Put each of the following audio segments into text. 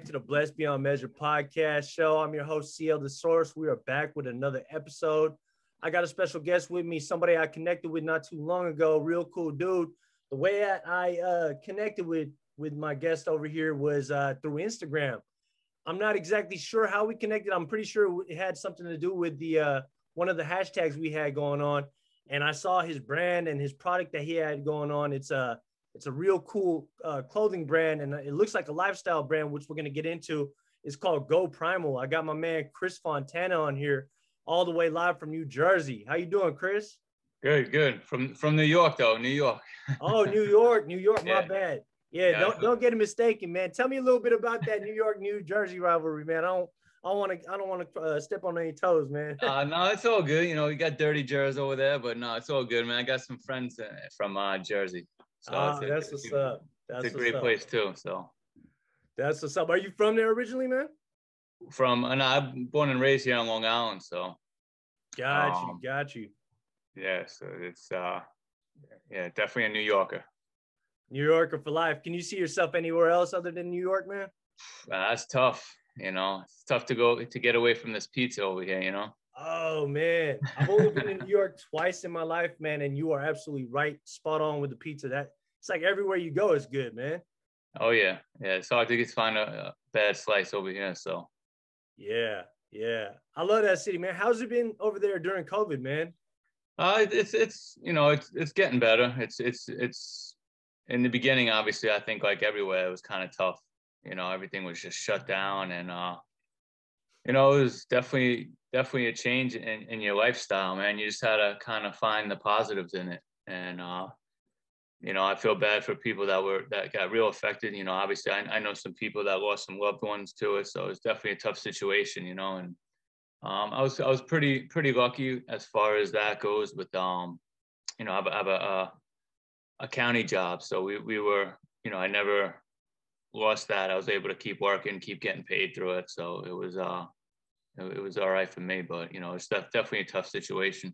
to the Blessed Beyond Measure podcast show. I'm your host, C.E.O the Source. We are back with another episode. I got a special guest with me, somebody I connected with not too long ago, real cool dude. The way I connected with my guest over here was through Instagram. I'm not exactly sure how we connected. I'm pretty sure it had something to do with the one of the hashtags we had going on. And I saw his brand and his product that he had going on. It's a real cool clothing brand, and it looks like a lifestyle brand, which we're going to get into. It's called Go Primal. I got my man Chris Fontana on here, all the way live from New Jersey. How you doing, Chris? Good. From New York, though. New York. Oh, New York. Yeah. My bad. Yeah, Yeah. don't get it mistaken, man. Tell me a little bit about that New York, New Jersey rivalry, man. I don't want to step on any toes, man. No, it's all good. You know, we got dirty Jersey over there, but no, it's all good, man. I got some friends from Jersey, so That's what's up. It's a great place too. So that's what's up. Are you from there originally, man? And I'm born and raised here on Long Island, so got you. Yeah, so it's definitely a New Yorker. New Yorker for life. Can you see yourself anywhere else other than New York, man? That's tough. You know, it's tough to get away from this pizza over here. You know. Oh man, I've only been in New York twice in my life, man, and you are absolutely right, spot on with the pizza. That it's like everywhere you go is good, man. Oh yeah. It's hard to find a bad slice over here. So. Yeah. I love that city, man. How's it been over there during COVID, man? It's getting better. It's in the beginning, obviously, I think like everywhere it was kind of tough. You know, everything was just shut down, and it was definitely a change in your lifestyle, man. You just had to kind of find the positives in it, and I feel bad for people that got real affected. You know, obviously, I know some people that lost some loved ones to it, so it's definitely a tough situation. You know, and I was pretty lucky as far as that goes. With I have a county job, so we were, I never lost that. I was able to keep working, keep getting paid through it, so it was all right for me. But it's definitely a tough situation.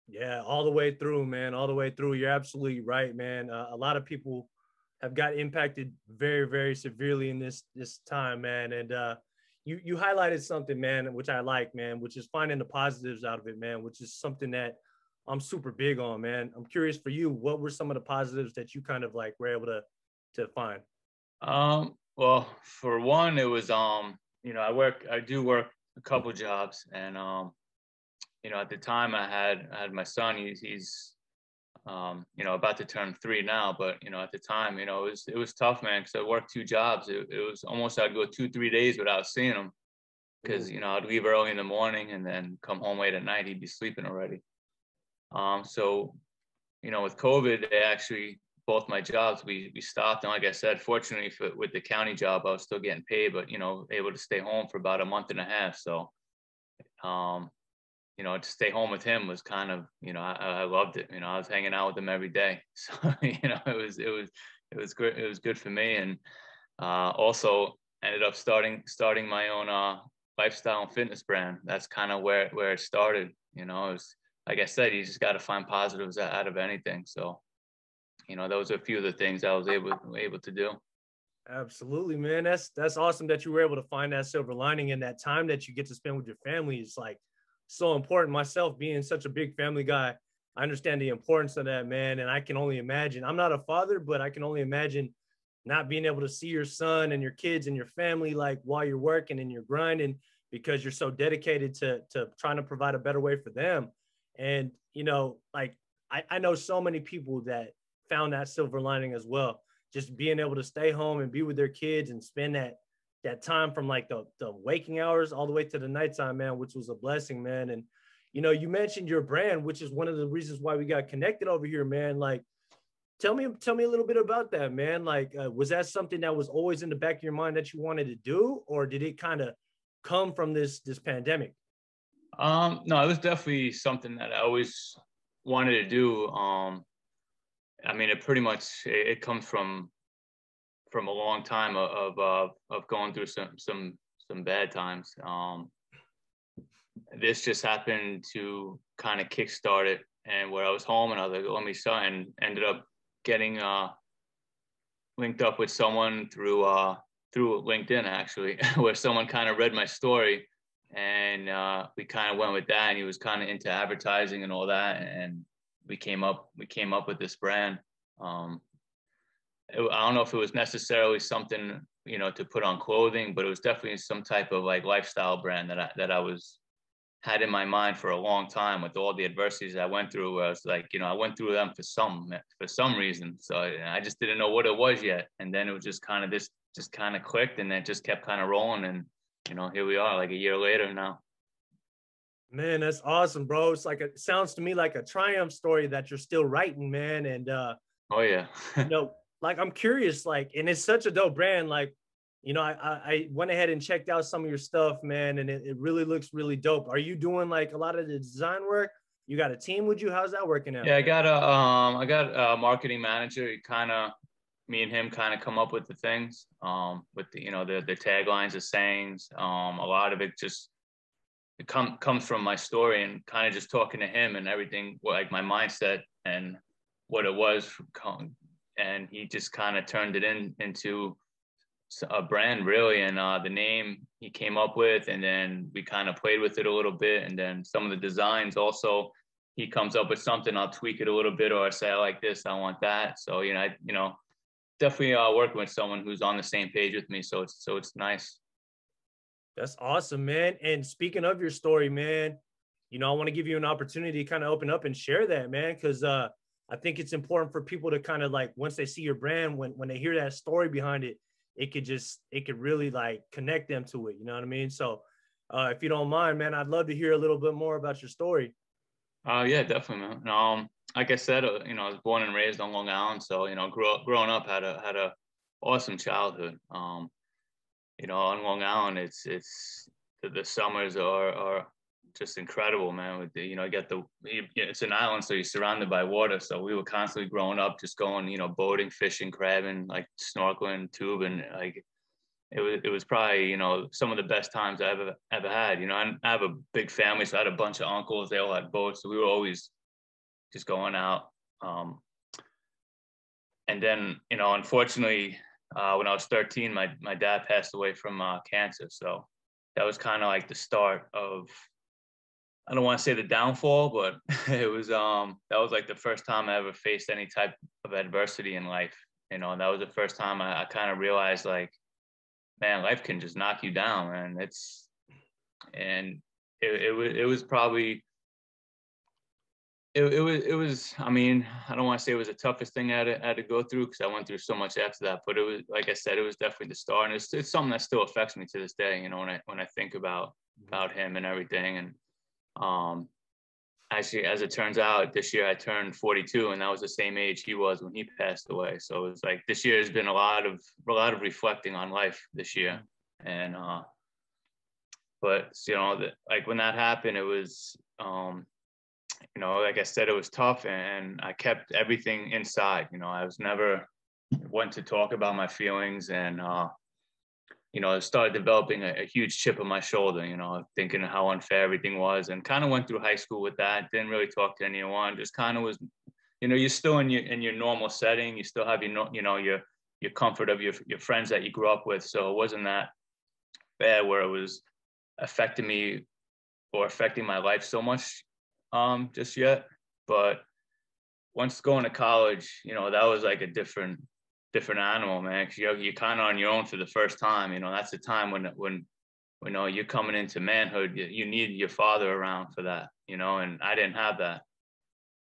Yeah, all the way through, man. All the way through. You're absolutely right, man. A lot of people have got impacted very, very severely in this time, man. And you highlighted something, man, which I like, man, which is finding the positives out of it, man, which is something that I'm super big on, man. I'm curious for you, what were some of the positives that you kind of like were able to find? Well, for one, it was I do work a couple jobs, and at the time I had my son. He's about to turn 3 now, but at the time, it was tough, man, because I worked 2 jobs. It was almost, I'd go 2-3 days without seeing him, because I'd leave early in the morning and then come home late at night. He'd be sleeping already. So with COVID, they actually, both my jobs, we stopped. And like I said, fortunately with the county job, I was still getting paid, but, able to stay home for about a month and a half. So, to stay home with him was kind of, I loved it. I was hanging out with him every day. So, it was good. It was good for me. And also ended up starting my own lifestyle and fitness brand. That's kind of where it started. It was, like I said, you just got to find positives out of anything. So, those are a few of the things I was able to do. Absolutely, man. That's awesome that you were able to find that silver lining, and that time that you get to spend with your family is like so important. Myself being such a big family guy, I understand the importance of that, man. And I can only imagine, I'm not a father, but I can only imagine not being able to see your son and your kids and your family, like while you're working and you're grinding, because you're so dedicated to trying to provide a better way for them. And, like I know so many people that found that silver lining as well, just being able to stay home and be with their kids and spend that time from like the waking hours all the way to the nighttime, man, which was a blessing, man. And, you mentioned your brand, which is one of the reasons why we got connected over here, man. Like, tell me a little bit about that, man. Like, was that something that was always in the back of your mind that you wanted to do, or did it kind of come from this pandemic? No, it was definitely something that I always wanted to do. I mean, it pretty much, it comes from a long time of going through some bad times. This just happened to kind of kickstart it, and where I was home and I was like, let me start, and ended up getting linked up with someone through through LinkedIn actually, where someone kind of read my story, and we kind of went with that. And he was kind of into advertising and all that, and we came up with this brand. I don't know if it was necessarily something, you know, to put on clothing, but it was definitely some type of like lifestyle brand that I was had in my mind for a long time, with all the adversities I went through. Where I was like, you know, I went through them for some reason. So I just didn't know what it was yet. And then it was just kind of just kind of clicked, and it just kept kind of rolling. And, you know, here we are like a year later now. Man, that's awesome, bro. It's like it sounds to me like a triumph story that you're still writing, man. And Oh yeah. you know, like I'm curious, like, and it's such a dope brand. Like, you know, I went ahead and checked out some of your stuff, man, and it really looks really dope. Are you doing like a lot of the design work? You got a team with you? How's that working out? Yeah, I got a marketing manager. He kind of Me and him kind of come up with the things, with the, you know, the taglines, the sayings. A lot of it just comes from my story, and kind of just talking to him and everything, like my mindset and what it was, and he just kind of turned it into a brand really. And the name he came up with, and then we kind of played with it a little bit, and then some of the designs also, he comes up with something, I'll tweak it a little bit, or I say I like this, I want that. So, you know, definitely working with someone who's on the same page with me, so it's nice. That's awesome, man. And speaking of your story, man, you know, I want to give you an opportunity to kind of open up and share that, man, because I think it's important for people to kind of like, once they see your brand, when they hear that story behind it, it could really like connect them to it. You know what I mean? So if you don't mind, man, I'd love to hear a little bit more about your story. Yeah, definitely, man. Like I said, you know, I was born and raised on Long Island, so, you know, growing up, had a awesome childhood. You know, on Long Island, it's the summers are just incredible, man. With the, you know, it's an island, so you're surrounded by water. So we were constantly growing up, just going, you know, boating, fishing, crabbing, like snorkeling, tubing. Like it was probably, you know, some of the best times I ever had. You know, I have a big family, so I had a bunch of uncles. They all had boats, so we were always just going out. And then, you know, unfortunately, when I was 13, my dad passed away from cancer. So that was kind of like the start of, I don't want to say the downfall, but it was that was like the first time I ever faced any type of adversity in life. You know, and that was the first time I kind of realized, like, man, life can just knock you down, man. And it was probably it was, I mean, I don't want to say it was the toughest thing I had to go through, because I went through so much after that, but it was, like I said, it was definitely the start. And it's something that still affects me to this day, you know, when I think about him and everything. And actually, as it turns out, this year I turned 42, and that was the same age he was when he passed away. So it was like, this year has been a lot of reflecting on life this year. And but, you know, like when that happened, it was you know, like I said, it was tough, and I kept everything inside. You know, I was never one to talk about my feelings, and you know, I started developing a huge chip on my shoulder. You know, thinking how unfair everything was, and kind of went through high school with that. Didn't really talk to anyone. Just kind of was, you know, you're still in your normal setting. You still have your comfort of your friends that you grew up with. So it wasn't that bad where it was affecting me or affecting my life so much just yet. But once going to college, you know, that was like a different animal, man. Cause you're kind of on your own for the first time. You know, that's the time when you know, you're coming into manhood. You need your father around for that, you know, and I didn't have that.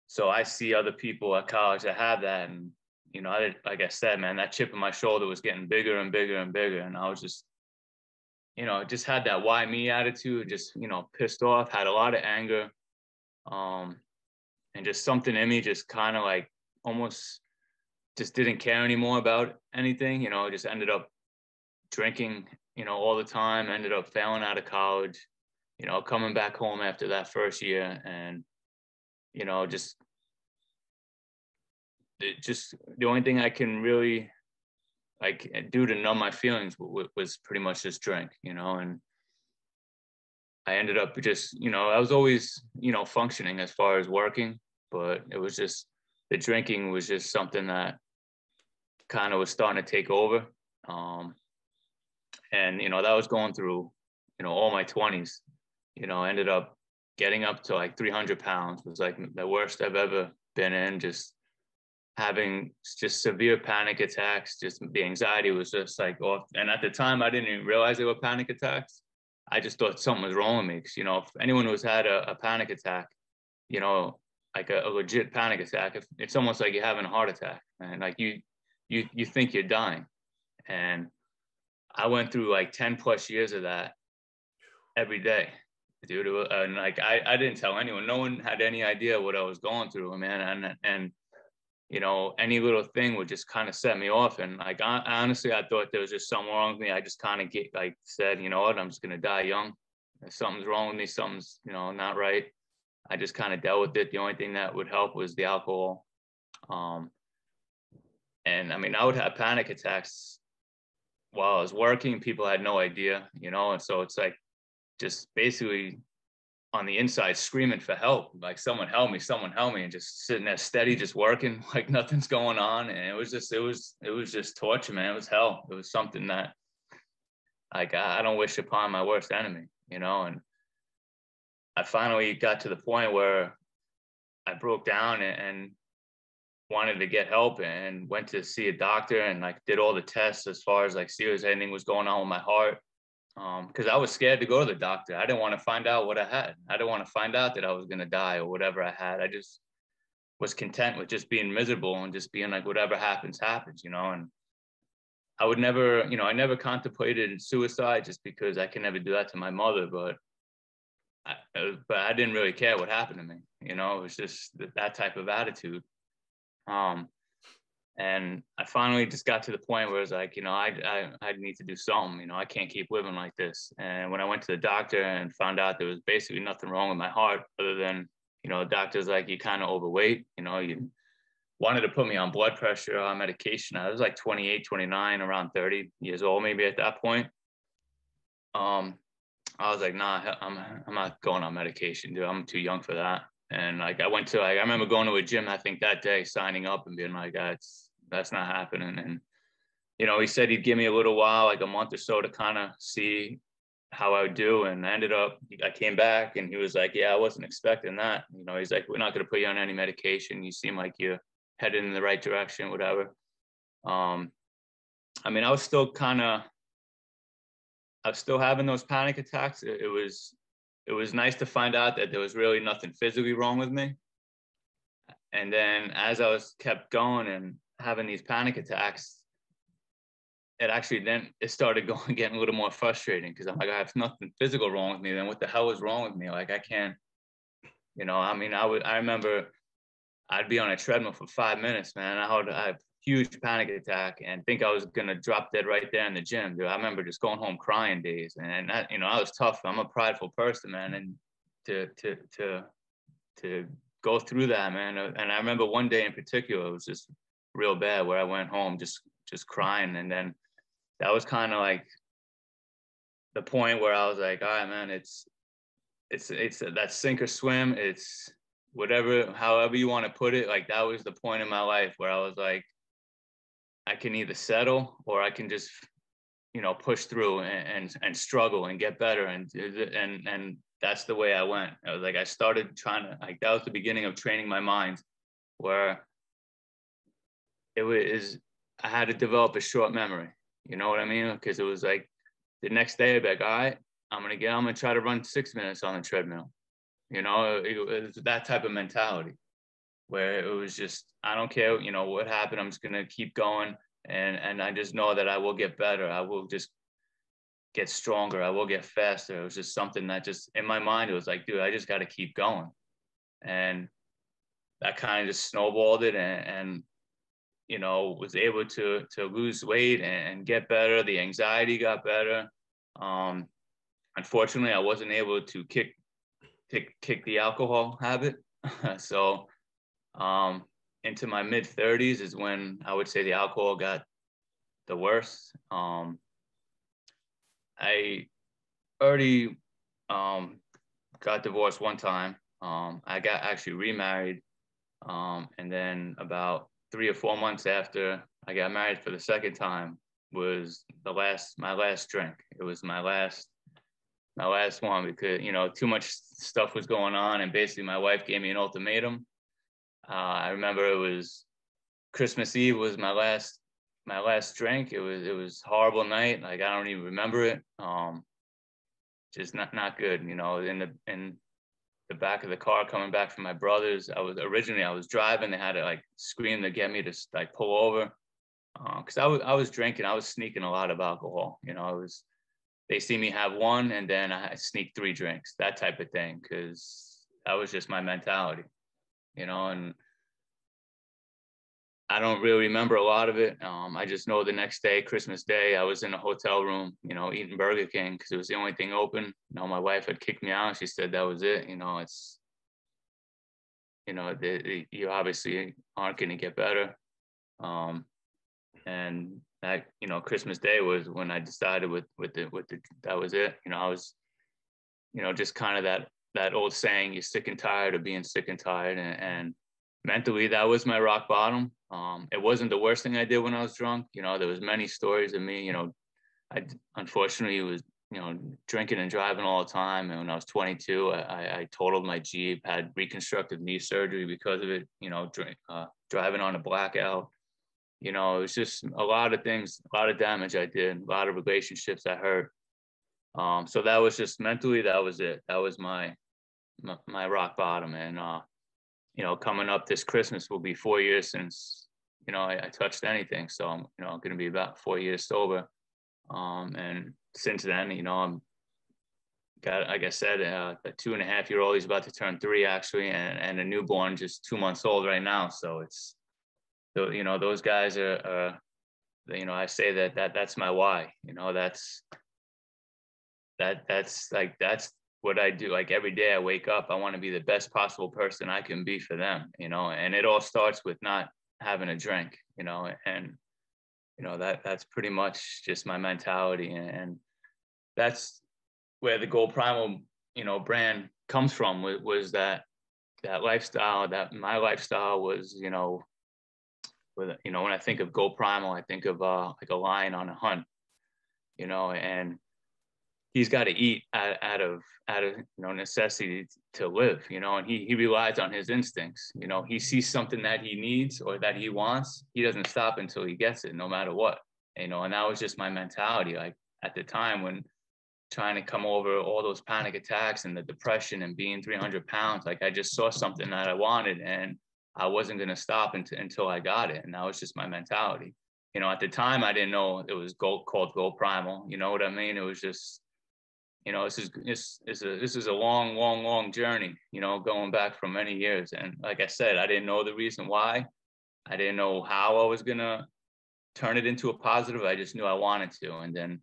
So I see other people at college that have that, and, you know, like I said, man, that chip on my shoulder was getting bigger and bigger and bigger, and I was just, you know, just had that why me attitude, just, you know, pissed off, had a lot of anger, and just something in me just kind of like almost just didn't care anymore about anything. You know, just ended up drinking, you know, all the time, ended up failing out of college, you know, coming back home after that first year, and, you know, just the only thing I can really like do to numb my feelings was pretty much just drink, you know. And I ended up just, you know, I was always, you know, functioning as far as working, but it was just, the drinking was just something that kind of was starting to take over. And, you know, that was going through, you know, all my 20s, you know, ended up getting up to like 300 pounds. It was like the worst I've ever been in, just having just severe panic attacks. Just the anxiety was just like off. And at the time, I didn't even realize they were panic attacks. I just thought something was wrong with me. Because, you know, if anyone who's had a panic attack, you know, like a legit panic attack, it's almost like you're having a heart attack, and like you think you're dying. And I went through like 10 plus years of that every day, dude. And like I didn't tell anyone. No one had any idea what I was going through, man. And you know, any little thing would just kind of set me off. And like honestly, I thought there was just something wrong with me. I just kind of said, you know what, I'm just gonna die young. If something's wrong with me, something's, you know, not right. I just kind of dealt with it. The only thing that would help was the alcohol. And I mean, I would have panic attacks while I was working. People had no idea, you know, and so it's like just basically on the inside screaming for help, like someone help me, and just sitting there steady, just working like nothing's going on. And it was just torture, man. It was hell. It was something that like I don't wish upon my worst enemy, you know. And I finally got to the point where I broke down and wanted to get help, and went to see a doctor, and like did all the tests as far as like see if anything was going on with my heart. Because I was scared to go to the doctor. I didn't want to find out what I had. I didn't want to find out that I was going to die or whatever I had. I just was content with just being miserable and just being like, whatever happens, happens, you know. And I would never, you know, I never contemplated suicide just because I can never do that to my mother. But I didn't really care what happened to me. You know, it was just that type of attitude. And I finally just got to the point where it was like, you know, I need to do something. You know, I can't keep living like this. And when I went to the doctor and found out there was basically nothing wrong with my heart, other than, you know, the doctor's like, you're kind of overweight. You know, you wanted to put me on blood pressure, on medication. I was like 28, 29, around 30 years old, maybe at that point. I was like, nah, I'm not going on medication, dude. I'm too young for that. And like I went to, like, I remember going to a gym, I think that day, signing up and being like, that's not happening. And, you know, he said he'd give me a little while, like a month or so, to kind of see how I would do. And I ended up, I came back and he was like, yeah, I wasn't expecting that. You know, he's like, we're not going to put you on any medication. You seem like you're headed in the right direction, whatever. I mean, I was still having those panic attacks. It was nice to find out that there was really nothing physically wrong with me. And then as I was kept going and having these panic attacks, it started getting a little more frustrating, because I'm like, I have nothing physical wrong with me. Then what the hell is wrong with me? Like, I can't, you know, I mean, I remember I'd be on a treadmill for 5 minutes, man. I had a huge panic attack and think I was going to drop dead right there in the gym, dude. I remember just going home crying days. And that, you know, I was tough. I'm a prideful person, man. And to go through that, man. And I remember one day in particular, it was just real bad, where I went home just crying. And then that was kind of like the point where I was like, all right, man, it's that sink or swim. It's whatever, however you want to put it. Like, that was the point in my life where I was like, I can either settle or I can just, you know, push through and struggle and get better. And that's the way I went. I was like, I started trying to, like, that was the beginning of training my mind, where I had to develop a short memory. You know what I mean? Because it was like the next day I'd be like, all right, I'm going to try to run 6 minutes on the treadmill. You know, it was that type of mentality, where it was just, I don't care, you know, what happened. I'm just going to keep going. And I just know that I will get better. I will just get stronger. I will get faster. It was just something that just in my mind, it was like, dude, I just got to keep going. And that kind of just snowballed it, and you know, was able to lose weight and get better. The anxiety got better. Unfortunately, I wasn't able to kick the alcohol habit. So into my mid 30s is when I would say the alcohol got the worst. I already got divorced one time. I got actually remarried. And then about 3 or 4 months after I got married for the second time, was my last drink. It was my last one because, you know, too much stuff was going on. And basically my wife gave me an ultimatum. I remember it was Christmas Eve was my last drink. It was a horrible night. Like, I don't even remember it. Just not good, you know. In the back of the car coming back from my brother's, I was driving. They had to like scream to get me to like pull over, because I was drinking. I was sneaking a lot of alcohol, you know. They see me have one and then I sneak 3 drinks, that type of thing, because that was just my mentality, you know. And I don't really remember a lot of it. I just know the next day, Christmas Day, I was in a hotel room, you know, eating Burger King because it was the only thing open. You know, my wife had kicked me out. She said that was it. You know, it's, you know, you obviously aren't going to get better. And that, you know, Christmas Day was when I decided with the that was it. You know, I was, you know, just kind of that old saying, you're sick and tired of being sick and tired. And mentally, that was my rock bottom. It wasn't the worst thing I did when I was drunk. You know, there was many stories of me, you know, I unfortunately was, you know, drinking and driving all the time. And when I was 22, I totaled my Jeep, had reconstructive knee surgery because of it, you know, driving on a blackout. You know, it was just a lot of things, a lot of damage I did, a lot of relationships I hurt. So that was just mentally, that was it. That was my rock bottom. And, you know, coming up this Christmas will be 4 years since, you know, I touched anything. So I'm, you know, going to be about 4 years sober. And since then, you know, I'm got, like I said, a 2.5-year-old, he's about to turn 3 actually, and a newborn just 2 months old right now. So it's, you know, those guys are you know, I say that's my why, you know, that's what I do. Like every day I wake up, I want to be the best possible person I can be for them, you know, and it all starts with not having a drink, you know, and, you know, that's pretty much just my mentality. And that's where the Go Primal, you know, brand comes from, was that lifestyle, that my lifestyle was, you know, when I think of Go Primal, I think of like a lion on a hunt, you know, and he's got to eat out of you know, necessity to live, you know, and he relies on his instincts. You know, he sees something that he needs or that he wants, he doesn't stop until he gets it, no matter what, you know. And that was just my mentality. Like at the time when trying to come over all those panic attacks and the depression and being 300 pounds, like I just saw something that I wanted and I wasn't going to stop until I got it. And that was just my mentality. You know, at the time I didn't know it was called Go Primal. You know what I mean? It was just, you know, this is a long journey, you know, going back for many years. And like I said, I didn't know the reason why. I didn't know how I was going to turn it into a positive. I just knew I wanted to. And then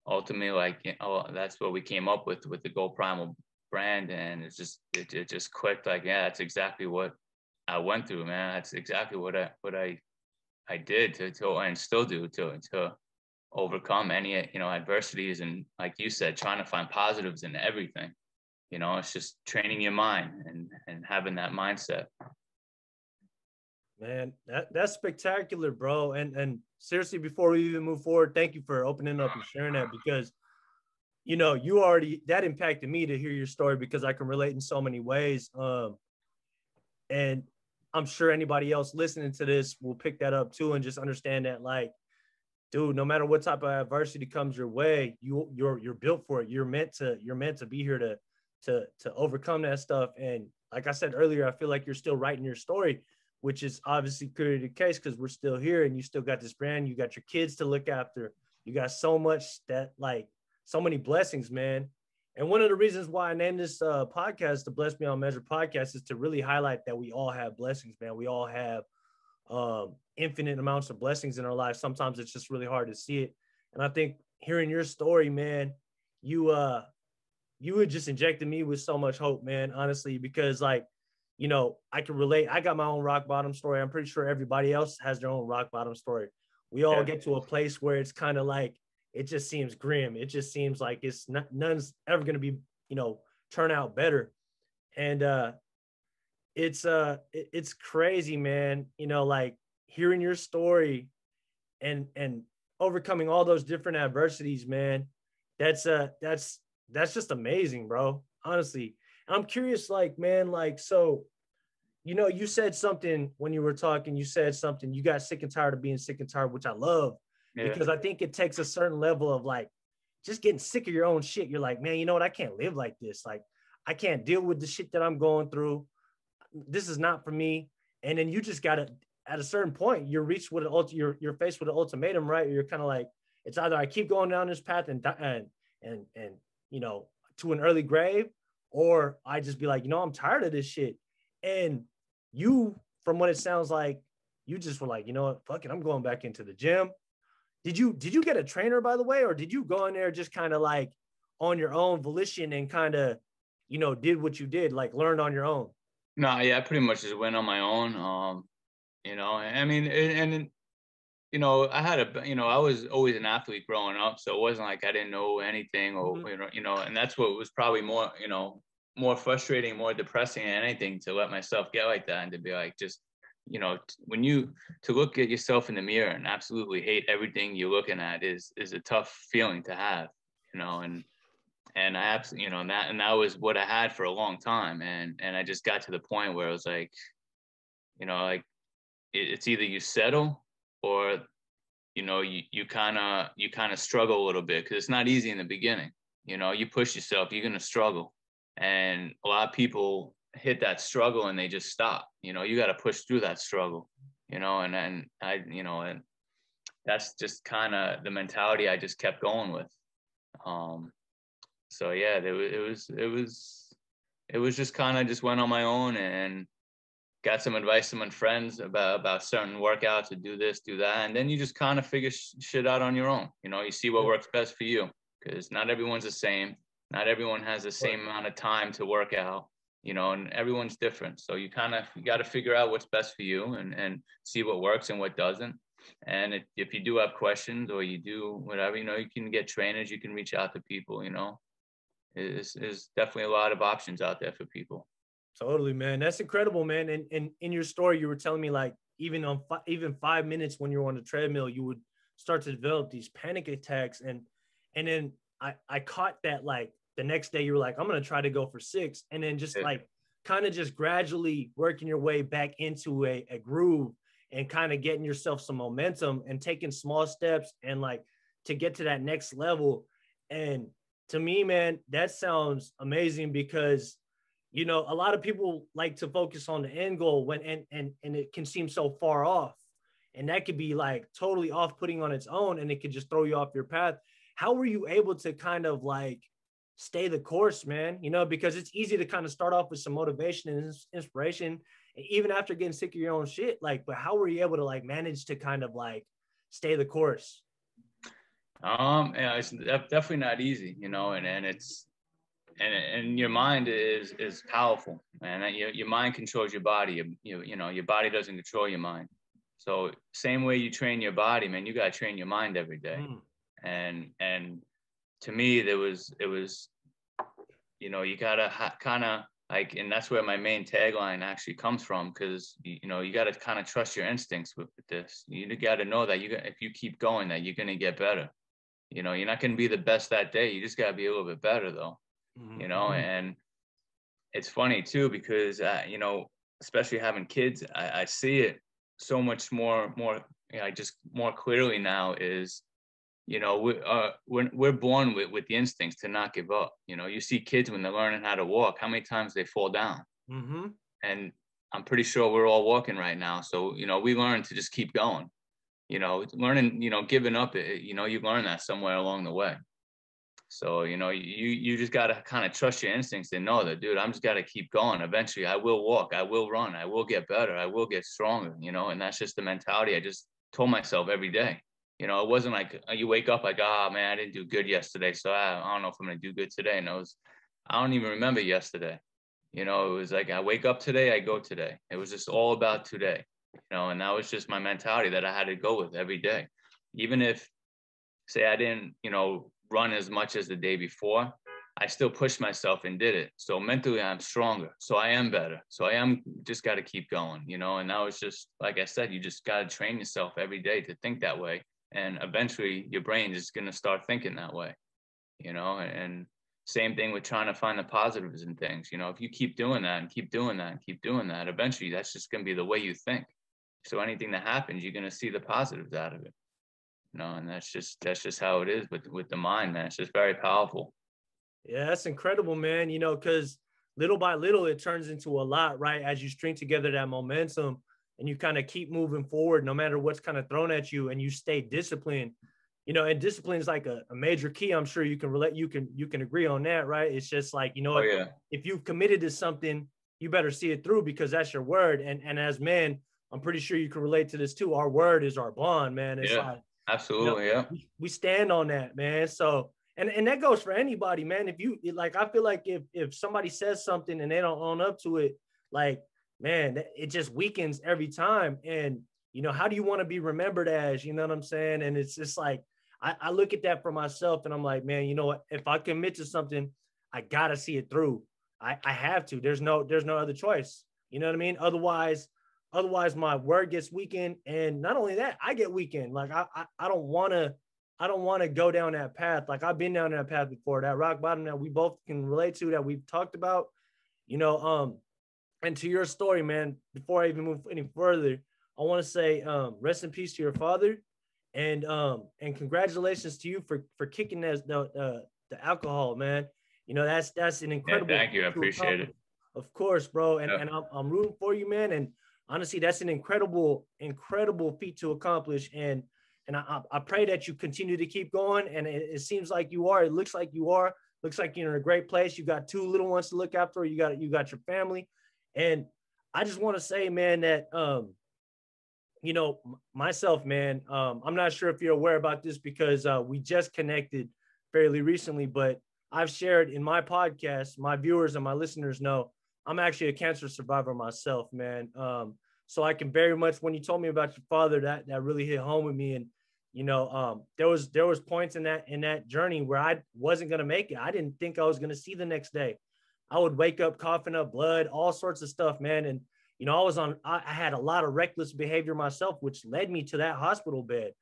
ultimately, like, you know, that's what we came up with the Go Primal brand. And it just clicked. Like, yeah, that's exactly what I went through, man. That's exactly what I did to and still do to overcome any, you know, adversities. And like you said, trying to find positives in everything. You know, it's just training your mind and having that mindset. Man, that's spectacular, bro. And seriously, before we even move forward, thank you for opening up and sharing that, because, you know, that impacted me to hear your story, because I can relate in so many ways. And I'm sure anybody else listening to this will pick that up too, and just understand that, like, dude, no matter what type of adversity comes your way, you're built for it. You're meant to be here to overcome that stuff. And like I said earlier, I feel like you're still writing your story, which is obviously clearly the case, because we're still here and you still got this brand. You got your kids to look after. You got so many blessings, man. And one of the reasons why I named this podcast the Bless Beyond Measure podcast is to really highlight that we all have blessings, man. We all have infinite amounts of blessings in our lives. Sometimes it's just really hard to see it. And I think hearing your story, man, you had just injected me with so much hope, man, honestly, because, like, you know, I can relate. I got my own rock bottom story. I'm pretty sure everybody else has their own rock bottom story. We all get to a place where it's kind of like, it just seems grim. It just seems like none's ever going to be, you know, turn out better. And it's crazy, man. You know, like hearing your story and overcoming all those different adversities, man, that's just amazing, bro. Honestly. I'm curious, like, man, like, so, you said something when you were talking, you said something, you got sick and tired of being sick and tired, which I love, Yeah. because I think it takes a certain level of like just getting sick of your own shit. You're like, man, you know what? I can't live like this. Like, I can't deal with the shit that I'm going through. This is not for me. And then you just gotta, at a certain point, you're reached with you're faced with an ultimatum, right? You're kind of like, it's either I keep going down this path and to an early grave, or I just be like, I'm tired of this shit. And you, from what it sounds like, you just were like, you know what, fuck it, I'm going back into the gym. Did you get a trainer, by the way, or did you go in there just kind of like on your own volition and kind of, did what you did, like learned on your own? No, yeah, I pretty much just went on my own. I mean, and I had I was always an athlete growing up, so it wasn't like I didn't know anything, or and that's what was probably more frustrating, more depressing than anything, to let myself get like that, and to be like, just when you to look at yourself in the mirror and absolutely hate everything you're looking at is a tough feeling to have, and I absolutely, and that was what I had for a long time, and I just got to the point where it was like, like it's either you settle, or you kind of struggle a little bit, because it's not easy in the beginning. You push yourself, you're going to struggle, and a lot of people hit that struggle and they just stop. You got to push through that struggle, and then and that's just kind of the mentality I just kept going with. So yeah, it was just kind of just went on my own and got some advice from my friends about certain workouts, to do this, do that. And then you just kind of figure shit out on your own. You see what works best for you, because not everyone's the same. Not everyone has the same amount of time to work out, and everyone's different. So you got to figure out what's best for you, and see what works and what doesn't. And if you do have questions, or you do whatever, you can get trainers, you can reach out to people, There's definitely a lot of options out there for people. Totally, man. That's incredible, man. And in your story, you were telling me, like, even 5 minutes when you're on the treadmill, you would start to develop these panic attacks. And then I caught that, like, the next day you were like, I'm going to try to go for 6. And then just like kind of just gradually working your way back into a groove, and kind of getting yourself some momentum and taking small steps, and like to get to that next level. And to me, man, that sounds amazing, because a lot of people like to focus on the end goal when and it can seem so far off, and that could be like totally off-putting on its own, and it could just throw you off your path. How were you able to kind of like stay the course, man? Because it's easy to kind of start off with some motivation and inspiration, even after getting sick of your own shit. Like, but how were you able to like manage to kind of like stay the course? Yeah, it's definitely not easy, and it's and your mind is powerful, man. Your mind controls your body. Your body doesn't control your mind. So same way you train your body, man, you got to train your mind every day. And to me, it was you gotta kind of like, and that's where my main tagline actually comes from, because you got to kind of trust your instincts with this. You got to know that if you keep going, that you're gonna get better. You're not gonna be the best that day. You just gotta be a little bit better, though. And it's funny too, because especially having kids, I see it so much more just more clearly now. Is we're born with the instincts to not give up. You see kids when they're learning how to walk, how many times they fall down. And I'm pretty sure we're all walking right now, so we learn to just keep going. Learning, giving up, you learn that somewhere along the way. So, you just got to kind of trust your instincts and know that, dude, I'm just got to keep going. Eventually I will walk, I will run, I will get better, I will get stronger, and that's just the mentality I just told myself every day. It wasn't like you wake up like, oh man, I didn't do good yesterday, so I don't know if I'm going to do good today. And I don't even remember yesterday. It was like, I wake up today, I go today. It was just all about today, and that was just my mentality that I had to go with every day. Even if, say, I didn't, run as much as the day before, I still pushed myself and did it. So mentally I'm stronger. So I am better. So I am just got to keep going, and that was just, like I said, you just got to train yourself every day to think that way. And eventually your brain is going to start thinking that way, you know, and same thing with trying to find the positives in things. You know, if you keep doing that and keep doing that and keep doing that, eventually that's just going to be the way you think. So anything that happens, you're going to see the positives out of it, you know, and that's just how it is with the mind, man. It's just very powerful. Yeah, that's incredible, man. You know, because little by little, it turns into a lot, right? As you string together that momentum and you kind of keep moving forward, no matter what's kind of thrown at you, and you stay disciplined. You know, and discipline is like a major key. I'm sure you can relate. You can agree on that, right? It's just like, you know, Oh yeah, if you've committed to something, you better see it through, because that's your word. And as men, I'm pretty sure you can relate to this too. Our word is our bond, man. It's yeah, like, you know, absolutely, yeah, we stand on that, man. So, and that goes for anybody, man. If you like, I feel like if somebody says something and they don't own up to it, like, man, it just weakens every time. And, you know, how do you want to be remembered as, you know what I'm saying? And it's just like, I look at that for myself and I'm like, man, you know what? If I commit to something, I gotta see it through. I have to. There's no other choice. You know what I mean? Otherwise my word gets weakened. And not only that, I get weakened. Like I don't wanna go down that path. Like I've been down that path before, that rock bottom that we both can relate to, that we've talked about, you know, and to your story, man, before I even move any further, I want to say rest in peace to your father, and congratulations to you for kicking the alcohol, man. You know, that's an yeah. incredible Thank you, I feat to appreciate accomplish. it. Of course, bro. And Yeah. and I'm rooting for you, man. And honestly, that's an incredible feat to accomplish. And I pray that you continue to keep going. And it seems like you are. It looks like you are. Looks like you're in a great place. You got two little ones to look after. You got your family. And I just want to say, man, that you know, myself, man, I'm not sure if you're aware about this, because we just connected fairly recently, but I've shared in my podcast, my viewers and my listeners know I'm actually a cancer survivor myself, man. So I can very much, when you told me about your father, that really hit home with me. And, you know, there was points in that journey where I wasn't going to make it. I didn't think I was going to see the next day. I would wake up coughing up blood, all sorts of stuff, man. And, you know, I had a lot of reckless behavior myself, which led me to that hospital bed.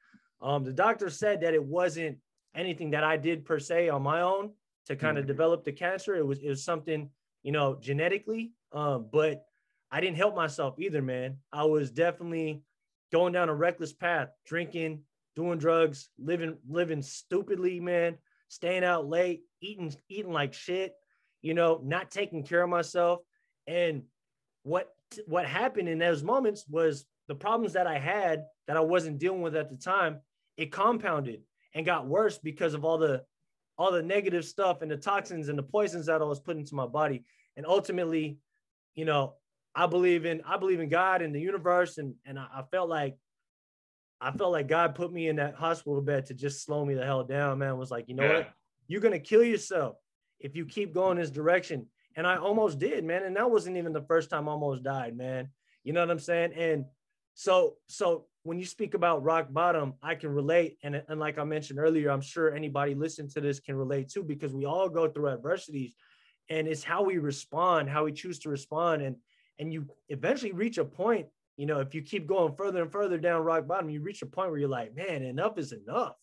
The doctor said that it wasn't anything that I did per se on my own to kind of develop the cancer. It was something, you know, genetically. But I didn't help myself either, man. I was definitely going down a reckless path, drinking, doing drugs, living stupidly, man, staying out late, eating like shit, you know, not taking care of myself. And what happened in those moments was the problems that I had that I wasn't dealing with at the time, it compounded and got worse because of all the negative stuff and the toxins and the poisons that I was putting into my body. And ultimately, you know, I believe in God and the universe. And I felt like God put me in that hospital bed to just slow me the hell down, man. Was like, you know what? You're going to kill yourself if you keep going this direction. And I almost did, man. And that wasn't even the first time I almost died, man. You know what I'm saying? And so when you speak about rock bottom, I can relate. And like I mentioned earlier, I'm sure anybody listening to this can relate too, because we all go through adversities, and it's how we respond, how we choose to respond. And you eventually reach a point, you know, if you keep going further and further down rock bottom, you reach a point where you're like, man, enough is enough.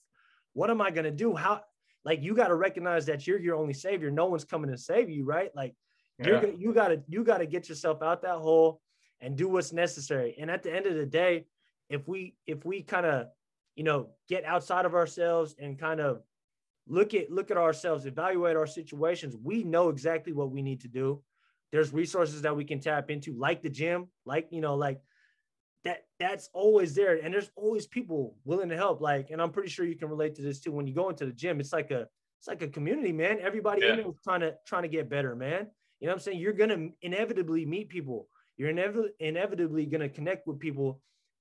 What am I going to do? How, like, you got to recognize that you're your only savior. No one's coming to save you, right? Like, you got to get yourself out that hole and do what's necessary. And at the end of the day, if we kind of, you know, get outside of ourselves and kind of look at ourselves, evaluate our situations, we know exactly what we need to do. There's resources that we can tap into, like the gym, like, you know, like that's always there. And there's always people willing to help. Like, and I'm pretty sure you can relate to this too. When you go into the gym, it's like a community, man. Everybody in there is trying to get better, man. You know what I'm saying? You're going to inevitably meet people. You're inevitably going to connect with people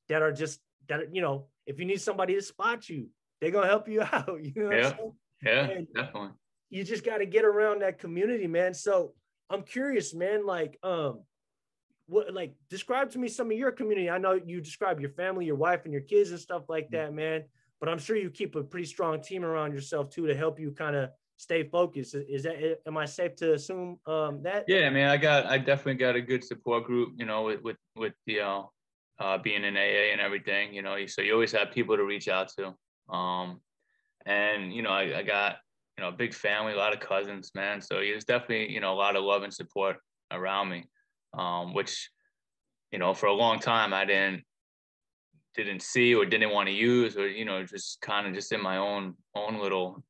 that are just, that, you know, if you need somebody to spot you, they're going to help you out. You know what I'm saying? Yeah, and definitely. You just got to get around that community, man. So I'm curious, man, like, what, like, describe to me some of your community. I know you describe your family, your wife and your kids and stuff like that, man, but I'm sure you keep a pretty strong team around yourself too, to help you kind of stay focused. Is that, am I safe to assume that? Yeah, I mean, I definitely got a good support group, you know, with the being in AA and everything, you know, so you always have people to reach out to. And, I got, a big family, a lot of cousins, man. So there's definitely, a lot of love and support around me, which, for a long time I didn't see or didn't want to use, or, just kind of just in my own little,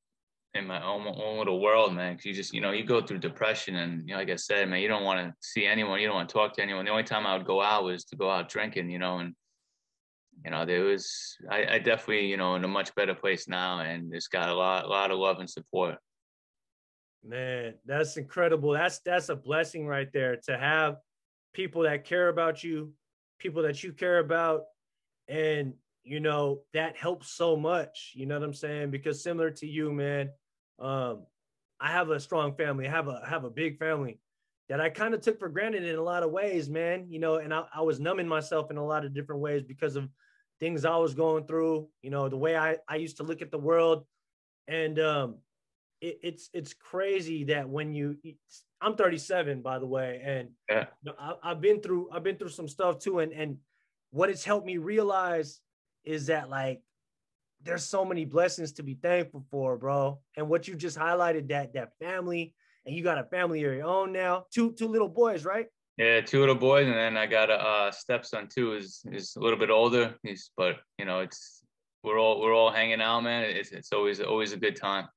in my own little world, man. 'Cause you just, you go through depression, and, like I said, man, you don't want to see anyone. You don't want to talk to anyone. The only time I would go out was to go out drinking, and, I definitely, in a much better place now, and it's got a lot of love and support. Man, that's incredible. That's a blessing right there, to have people that care about you, people that you care about, and that helps so much. You know what I'm saying? Because similar to you, man, um, I have a strong family. I have a big family that I kind of took for granted in a lot of ways, man. And I was numbing myself in a lot of different ways because of things I was going through. The way I used to look at the world, and it's crazy that I'm 37, by the way, and Yeah. I've been through some stuff too, and what it's helped me realize is that, like, there's so many blessings to be thankful for, bro. And what you just highlighted, that family, and you got a family of your own now, two little boys, right? Yeah, two little boys, and then I got a stepson too. Is a little bit older. But it's we're all hanging out, man. It's always a good time.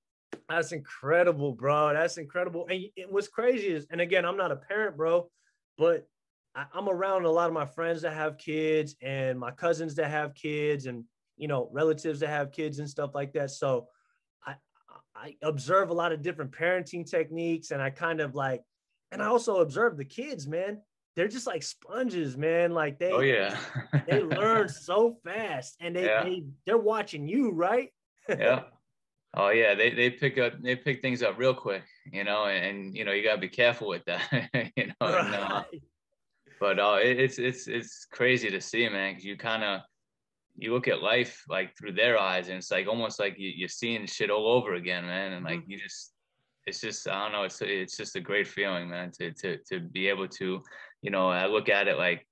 That's incredible, bro. That's incredible. And what's crazy is, and again, I'm not a parent, bro, but I'm around a lot of my friends that have kids, and my cousins that have kids, and relatives that have kids and stuff like that. So I I observe a lot of different parenting techniques, and I kind of like, and I also observe the kids, man. They're just like sponges, man. Like Oh yeah. they learn so fast, and Yeah. they're watching you, right? Yeah. Oh yeah, they pick things up real quick, and you gotta be careful with that, and Right. but it's crazy to see, man, because you look at life like through their eyes, and it's like almost like you're seeing shit all over again, man, and like Mhm. it's just, I don't know, it's just a great feeling, man, to be able to, I look at it like,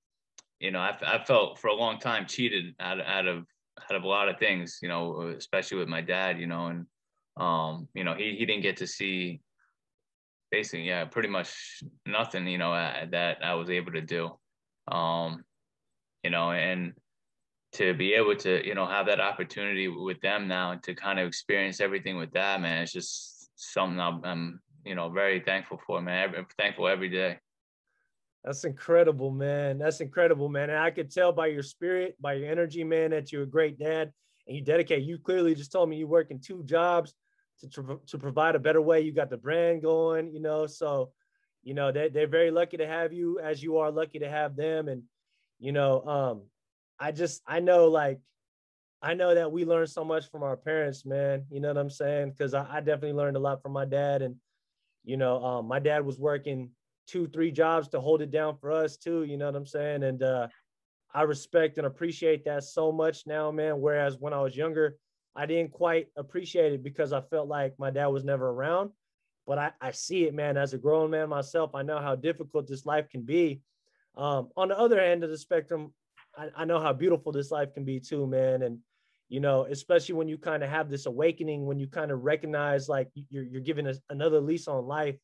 I felt for a long time cheated out of a lot of things, especially with my dad, and he didn't get to see basically, yeah, pretty much nothing, that I was able to do, um, and to be able to, have that opportunity with them now, and to kind of experience everything with that, man, it's just something I'm very thankful for, man. I'm thankful every day. That's incredible, man. That's incredible, man. And I could tell by your spirit, by your energy, man, that you're a great dad, and you dedicate. You clearly just told me you work in two jobs to provide a better way. You got the brand going, so they're very lucky to have you, as you are lucky to have them. And you know, I know, like, I know that we learn so much from our parents, man. You know what I'm saying? Because I definitely learned a lot from my dad, and my dad was working 2, 3 jobs to hold it down for us too. You know what I'm saying? And I respect and appreciate that so much now, man. Whereas when I was younger, I didn't quite appreciate it because I felt like my dad was never around. But I see it, man. As a grown man myself, I know how difficult this life can be. On the other end of the spectrum, I know how beautiful this life can be too, man. And especially when you kind of have this awakening, when you kind of recognize like you're giving us another lease on life.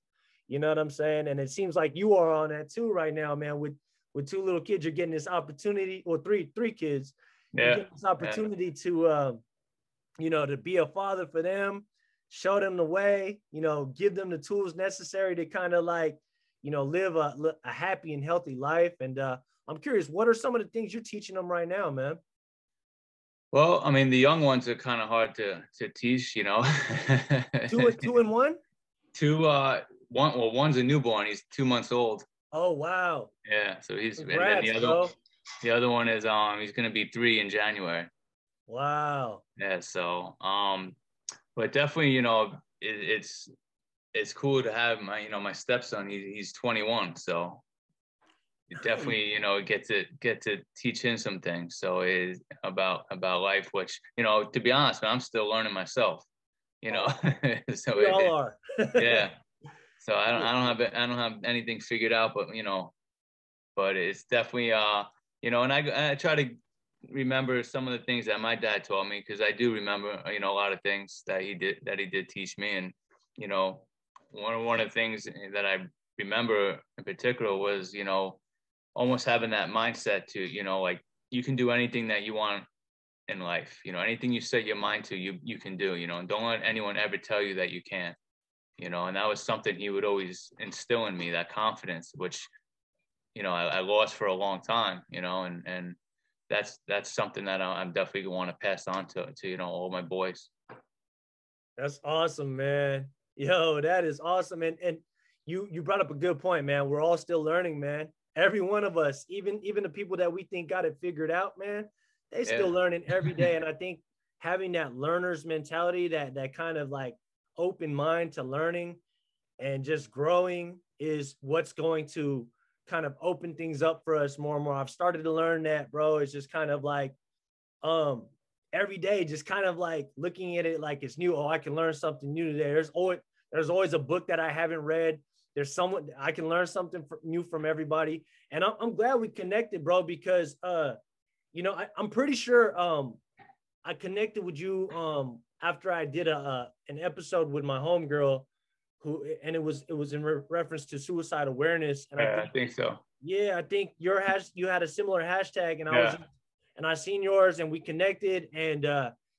You know what I'm saying? And it seems like you are on that too right now, man. With 2 little kids, you're getting this opportunity, or three kids, you're Yeah. getting this Yeah. opportunity to be a father for them, show them the way, give them the tools necessary to kind of like, live a happy and healthy life. And I'm curious, what are some of the things you're teaching them right now, man? Well, I mean, the young ones are kind of hard to teach, Two and one? Two, one's a newborn. He's 2 months old. Oh, wow. Yeah, so and then Congrats, bro. the other one is he's gonna be 3 in January. Wow. Yeah, so but definitely, it's cool to have my stepson. He's 21, so you Nice. definitely, get to teach him some things. So it's about life, which, to be honest, man, I'm still learning myself. You know, Oh, so we all are. yeah. So I don't have anything figured out, but but it's definitely and I try to remember some of the things that my dad taught me, because I do remember, a lot of things that he did teach me. And, one of the things that I remember in particular was, almost having that mindset to, like, you can do anything that you want in life. Anything you set your mind to, you can do, and don't let anyone ever tell you that you can't, and that was something he would always instill in me, that confidence, which, I lost for a long time, and that's something that I'm definitely going to want to pass on to all my boys. That's awesome, man. Yo, that is awesome. And you brought up a good point, man. We're all still learning, man. Every one of us, even the people that we think got it figured out, man, they still learning every day. And I think having that learner's mentality, that kind of like open mind to learning and just growing is what's going to kind of open things up for us more and more. I've started to learn that, bro. It's just kind of like every day, just kind of like looking at it like it's new. Oh, I can learn something new today. There's always a book that I haven't read. There's someone I can learn something new from everybody. And I'm glad we connected, bro, because I'm pretty sure I connected with you after I did an episode with my homegirl, and it was in reference to suicide awareness. And I think so. Yeah, I think you had a similar hashtag, and I seen yours, and we connected, and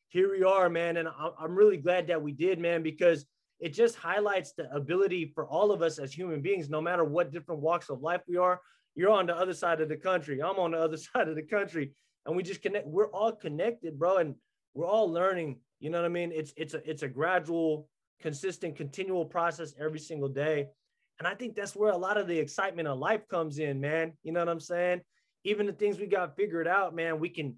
here we are, man. And I'm really glad that we did, man, because it just highlights the ability for all of us as human beings, no matter what different walks of life we are. You're on the other side of the country. I'm on the other side of the country, and we just connect. We're all connected, bro, and we're all learning. You know what I mean? It's a gradual, consistent, continual process every single day. And I think that's where a lot of the excitement of life comes in, man. You know what I'm saying? Even the things we got figured out, man, we can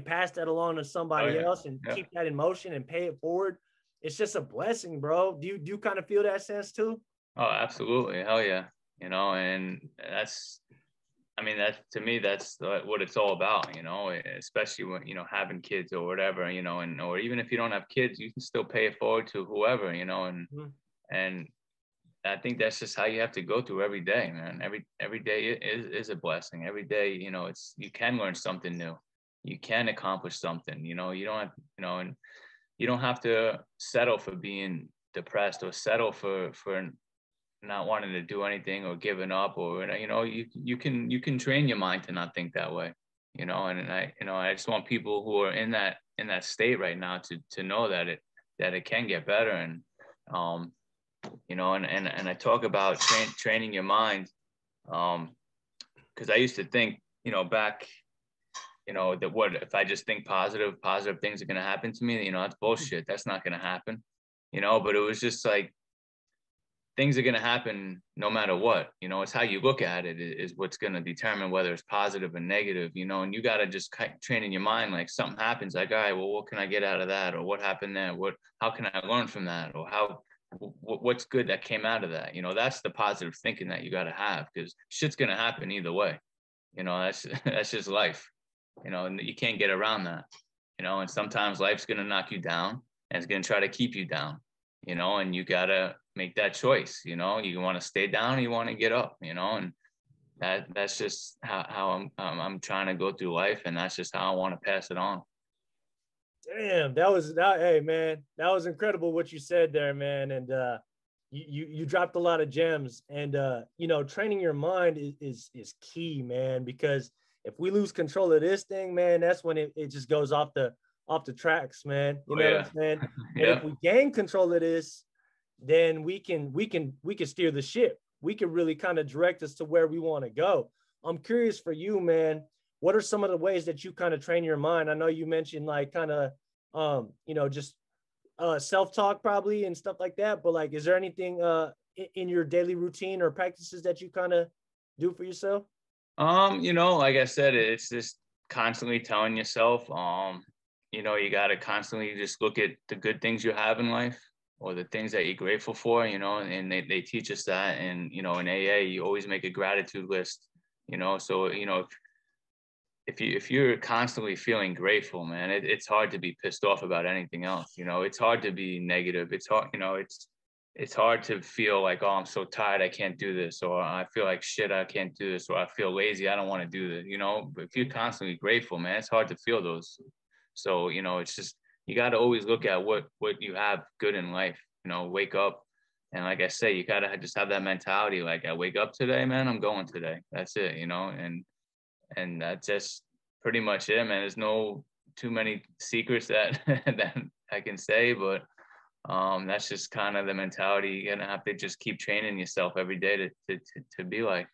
pass that along to somebody else and keep that in motion and pay it forward. It's just a blessing, bro. Do you kind of feel that sense too? Oh, absolutely. Hell yeah. And that to me, that's what it's all about, especially when, having kids or whatever, or even if you don't have kids, you can still pay it forward to whoever, and I think that's just how you have to go through every day, man. Every day is a blessing. Every day, you can learn something new. You can accomplish something, you don't have, and you don't have to settle for being depressed or settle for not wanting to do anything or giving up, or, you can train your mind to not think that way, and I just want people who are in that state right now to know that it can get better. And, and I talk about training your mind, because I used to think, back, that what if I just think positive things are going to happen to me, that's bullshit. That's not going to happen, but it was just like, things are going to happen no matter what, it's how you look at it is what's going to determine whether it's positive or negative, and you got to just train in your mind, like something happens, like, all right, well, what can I get out of that? Or what happened there? How can I learn from that? Or what's good that came out of that? That's the positive thinking that you got to have, because shit's going to happen either way. That's just life, and you can't get around that, and sometimes life's going to knock you down and it's going to try to keep you down, and you got to make that choice. You want to stay down or you want to get up, and that's just how I'm trying to go through life, and that's just how I want to pass it on. Damn, hey man, that was incredible what you said there, man. And you dropped a lot of gems, and training your mind is key, man, because if we lose control of this thing, man, that's when it just goes off the tracks, man. You know what I'm saying? But if we gain control of this, then we can steer the ship. We can really kind of direct us to where we want to go. I'm curious for you, man. What are some of the ways that you kind of train your mind? I know you mentioned like kind of, just self-talk probably and stuff like that. But like, is there anything in your daily routine or practices that you kind of do for yourself? Like I said, it's just constantly telling yourself, you got to constantly just look at the good things you have in life, or the things that you're grateful for, and they teach us that. And, in AA, you always make a gratitude list, so, if you're constantly feeling grateful, man, it's hard to be pissed off about anything else. It's hard to be negative. It's hard, it's hard to feel like, oh, I'm so tired, I can't do this, or I feel like shit, I can't do this, or I feel lazy, I don't want to do this. You know, but if you're constantly grateful, man, it's hard to feel those. So, you know, it's just, you got to always look at what you have good in life. You know, wake up, and like I say, you got to just have that mentality. Like, I wake up today, man, I'm going today. That's it. You know, and that's just pretty much it, man. There's no too many secrets that that I can say, but that's just kind of the mentality. You're gonna have to just keep training yourself every day to be like.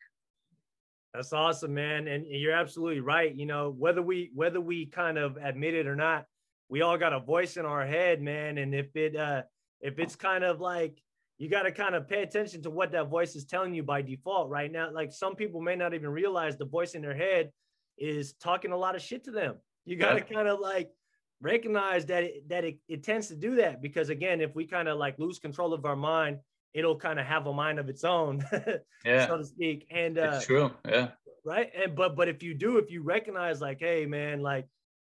That's awesome, man. And you're absolutely right. You know, whether we kind of admit it or not, we all got a voice in our head, man. And if it's kind of like, you got to kind of pay attention to what that voice is telling you by default right now. Like, some people may not even realize the voice in their head is talking a lot of shit to them. You got to kind of like recognize that it tends to do that, because again, if we kind of like lose control of our mind, it'll kind of have a mind of its own, so to speak. And it's true. Yeah. right. And but if you recognize like, hey man, like,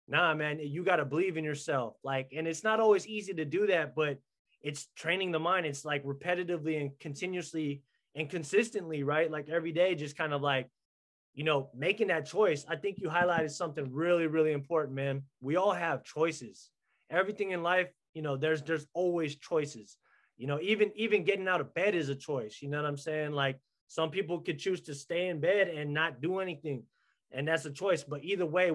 nah, man, you got to believe in yourself. Like, and it's not always easy to do that, but it's training the mind. It's like repetitively and continuously and consistently, right? Like every day, just kind of like, you know, making that choice. I think you highlighted something really, really important, man. We all have choices. Everything in life, you know, there's always choices. You know, even getting out of bed is a choice. You know what I'm saying? Like, some people could choose to stay in bed and not do anything, and that's a choice. But either way,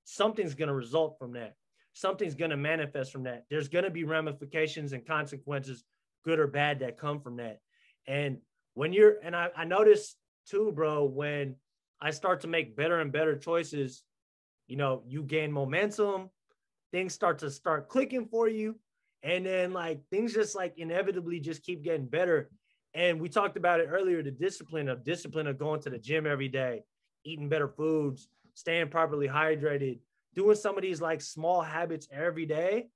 something's going to result from that. Something's going to manifest from that. There's going to be ramifications and consequences, good or bad, that come from that. And I noticed too, bro, when I start to make better and better choices, you know, you gain momentum, things start clicking for you. And then like things just like inevitably just keep getting better. And we talked about it earlier, the discipline of going to the gym every day, eating better foods, staying properly hydrated, doing some of these like small habits every day,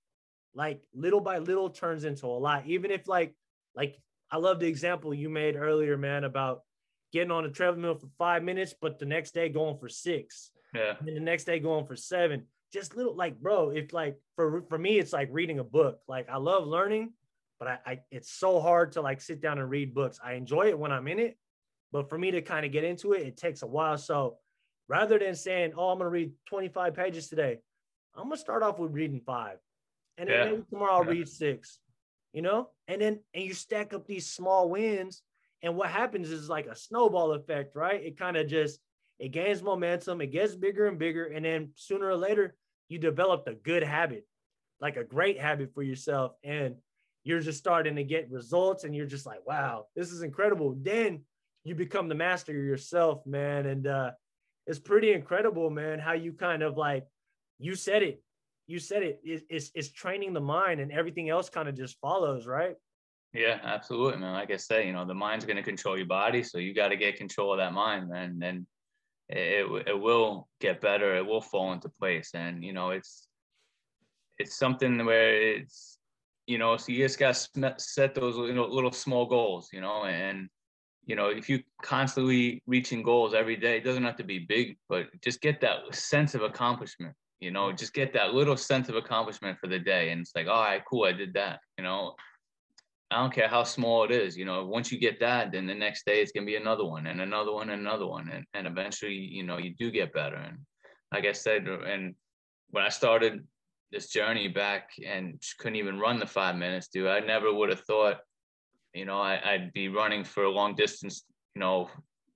like little by little turns into a lot. Even if like I love the example you made earlier, man, about getting on the treadmill for 5 minutes, but the next day going for 6. Yeah. And then the next day going for 7. Just little, like, bro, if like for me, it's like reading a book. Like, I love learning, but I it's so hard to like sit down and read books. I enjoy it when I'm in it, but for me to kind of get into it, it takes a while. So rather than saying, oh, I'm going to read 25 pages today, I'm going to start off with reading 5. And then maybe tomorrow I'll read 6, you know? And you stack up these small wins. And what happens is like a snowball effect, right? It kind of just, it gains momentum, it gets bigger and bigger. And then sooner or later, you developed a good habit, like a great habit for yourself. And you're just starting to get results, and you're just like, wow, this is incredible. Then you become the master of yourself, man. And it's pretty incredible, man, how you kind of like, you said it. It's training the mind, and everything else kind of just follows, right? Yeah, absolutely, man. Like I say, you know, the mind's going to control your body, so you got to get control of that mind, man. And it will get better. It will fall into place, and you know, it's something where it's, you know, so you just got to set those, you know, little small goals, you know, and you know, if you constantly reaching goals every day, it doesn't have to be big, but just get that sense of accomplishment. You know, just get that little sense of accomplishment for the day, and it's like, all right, cool, I did that. You know, I don't care how small it is, you know, once you get that, then the next day it's going to be another one and another one and another one. And eventually, you know, you do get better. And like I said, and when I started this journey back and couldn't even run the 5 minutes, dude, I never would have thought, you know, I'd be running for a long distance, you know,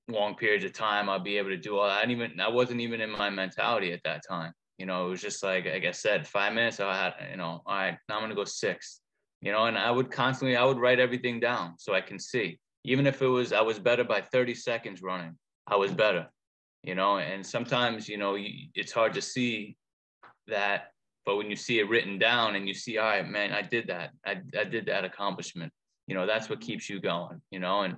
long periods of time. I'll be able to do all that. I wasn't even in my mentality at that time. You know, it was just like I said, 5 minutes, I had, you know, all right, now I'm going to go 6. You know, and I would write everything down so I can see. Even if I was better by 30 seconds running, I was better, you know. And sometimes, you know, it's hard to see that, but when you see it written down and you see, all right, man, I did that. I did that accomplishment. You know, that's what keeps you going, you know. And,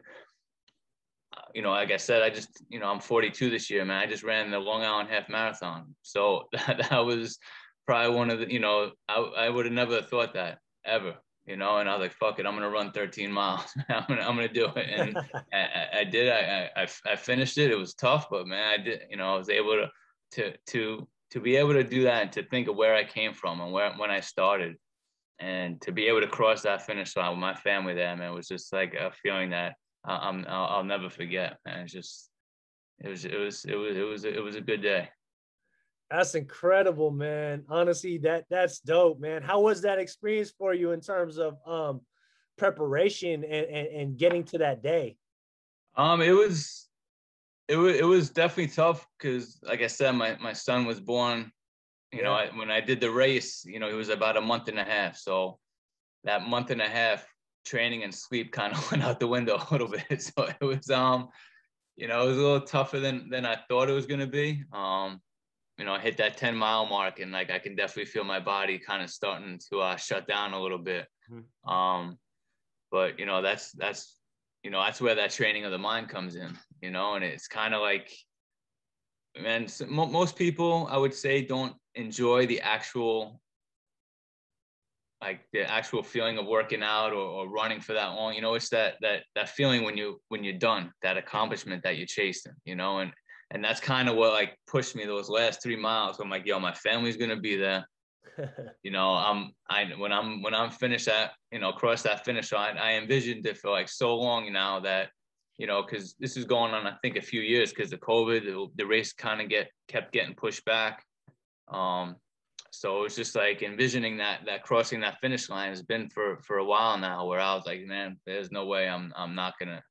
you know, like I said, you know, I'm 42 this year, man. I just ran the Long Island half marathon. So that was probably one of the, you know, I would have never thought that ever. You know, and I was like, fuck it, I'm gonna run 13 miles. I'm gonna do it. And I did. I finished it. It was tough, but man, I did, you know, I was able to be able to do that and to think of where I came from and when I started. And to be able to cross that finish line with my family there, man, was just like a feeling that I'll never forget, man. It's just, it was a good day. That's incredible, man. Honestly, that's dope, man. How was that experience for you in terms of preparation and getting to that day? It was definitely tough because, like I said, my son was born. Yeah. When I did the race, he was about a month and a half. So that month and a half training and sleep kind of went out the window a little bit. So it was it was a little tougher than I thought it was gonna be. I hit that 10-mile mark, and like I can definitely feel my body kind of starting to shut down a little bit. But that's where that training of the mind comes in, and it's kind of like, man, most people, I would say, don't enjoy the actual feeling of working out or running for that long. It's that feeling when you're done, that accomplishment that you're chasing, and that's kind of what like pushed me those last 3 miles. I'm like, yo, my family's gonna be there. When I'm finished that, across that finish line, I envisioned it for like so long now that, because this is going on, I think, a few years because of COVID, the race kind of kept getting pushed back. So it was just like envisioning that crossing that finish line has been for a while now, where I was like, man, there's no way I'm not gonna,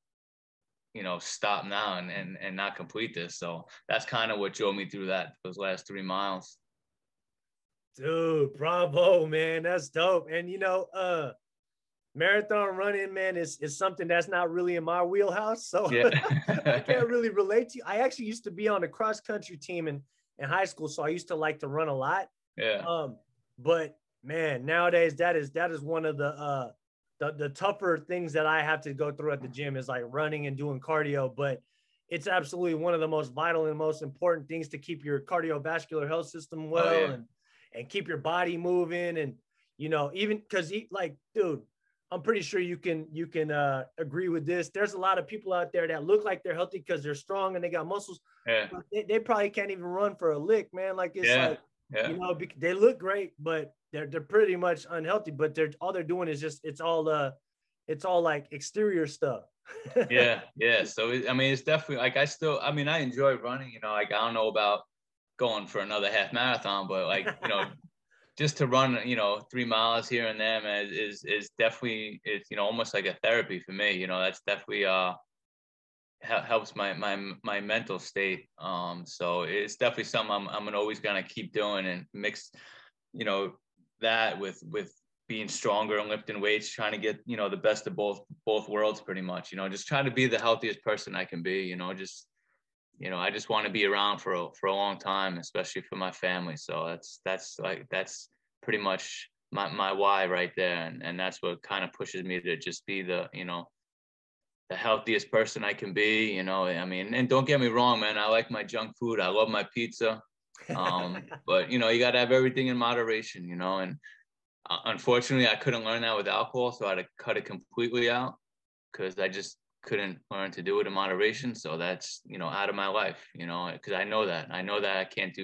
stop now and not complete this. So that's kind of what drove me through those last 3 miles. Dude, bravo, man. That's dope. And marathon running, man, is something that's not really in my wheelhouse. So Yeah. I can't really relate to you. I actually used to be on a cross country team in high school. So I used to like to run a lot. Yeah. But man, nowadays that is one of the tougher things that I have to go through at the gym, is like running and doing cardio. But it's absolutely one of the most vital and most important things to keep your cardiovascular health system well. Oh, yeah. and keep your body moving. And even because like, dude, I'm pretty sure you can agree with this. There's a lot of people out there that look like they're healthy because they're strong and they got muscles. Yeah. But they probably can't even run for a lick, man. Like, it's Yeah. like, Yeah. they look great, but they're pretty much unhealthy. But all they're doing is just, it's all like exterior stuff. Yeah. Yeah. So it's definitely like, I enjoy running. Like, I don't know about going for another half marathon, but like, just to run, 3 miles here and there, man, is definitely, it's, almost like a therapy for me. That's definitely helps my mental state. So it's definitely something I'm always gonna keep doing, and mix, that with being stronger and lifting weights, trying to get, the best of both worlds, pretty much. Just trying to be the healthiest person I can be. I just want to be around for a long time, especially for my family. So that's pretty much my why right there. And that's what kind of pushes me to just be the healthiest person I can be, and don't get me wrong, man, I like my junk food. I love my pizza. But you got to have everything in moderation, and unfortunately I couldn't learn that with alcohol. So I had to cut it completely out because I just couldn't learn to do it in moderation. So that's, out of my life, because I know that I can't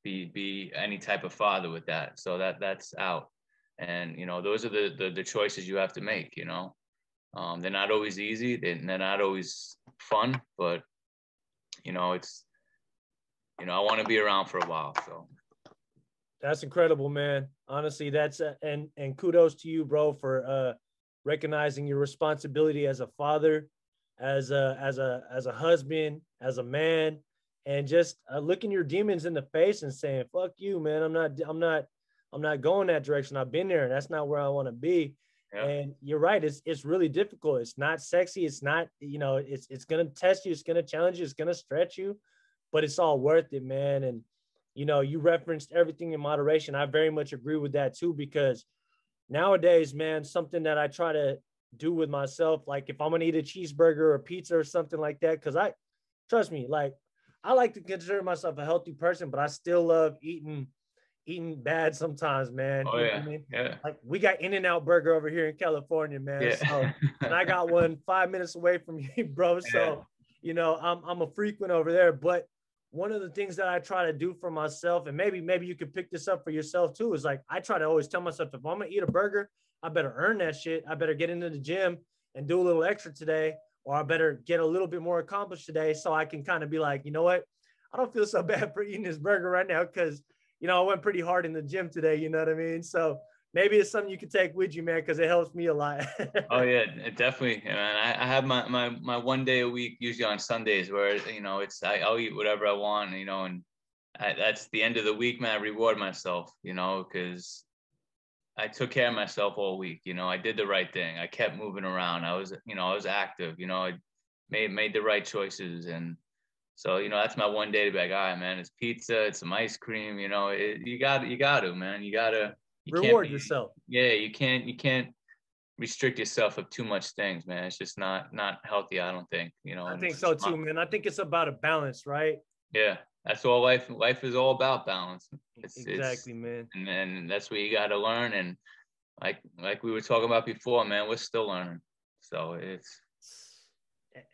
be any type of father with that. So that's out. And, those are the choices you have to make, they're not always easy. They're not always fun, but, it's, I want to be around for a while. So. That's incredible, man. Honestly, that's and kudos to you, bro, for recognizing your responsibility as a father, as a husband, as a man, and just looking your demons in the face and saying, "Fuck you, man. I'm not going that direction. I've been there, and that's not where I want to be." Yeah. And you're right. It's really difficult. It's not sexy. It's not, it's gonna test you. It's gonna challenge you. It's gonna stretch you, but it's all worth it, man. And you referenced everything in moderation. I very much agree with that too, because nowadays, man, something that I try to do with myself, like if I'm going to eat a cheeseburger or a pizza or something like that, because trust me, like I like to consider myself a healthy person, but I still love eating bad sometimes, man. Oh, yeah. I mean? Yeah. Like we got In-N-Out Burger over here in California, man. Yeah. So, and I got one 5 minutes away from you, bro. So, I'm a frequent over there, but one of the things that I try to do for myself, and maybe you could pick this up for yourself too, is like I try to always tell myself, if I'm gonna eat a burger, I better earn that shit. I better get into the gym and do a little extra today, or I better get a little bit more accomplished today, so I can kind of be like, you know what, I don't feel so bad for eating this burger right now because I went pretty hard in the gym today. You know what I mean? So maybe it's something you can take with you, man, because it helps me a lot. Oh yeah, it definitely, man. I have my one day a week, usually on Sundays, where I'll eat whatever I want, and that's the end of the week, man. I reward myself, because I took care of myself all week. I did the right thing. I kept moving around. I was active. I made the right choices, and so that's my one day to be like, all right, man. It's pizza, it's some ice cream. You got to, man. You can't Reward be, yourself. yeah. You can't restrict yourself of too much things, man. It's just not healthy, I don't think. I And think so too, man. I think it's about a balance, right? yeah, that's all life is all about balance. Exactly, man. And that's what you got to learn. And like we were talking about before, man, we're still learning. So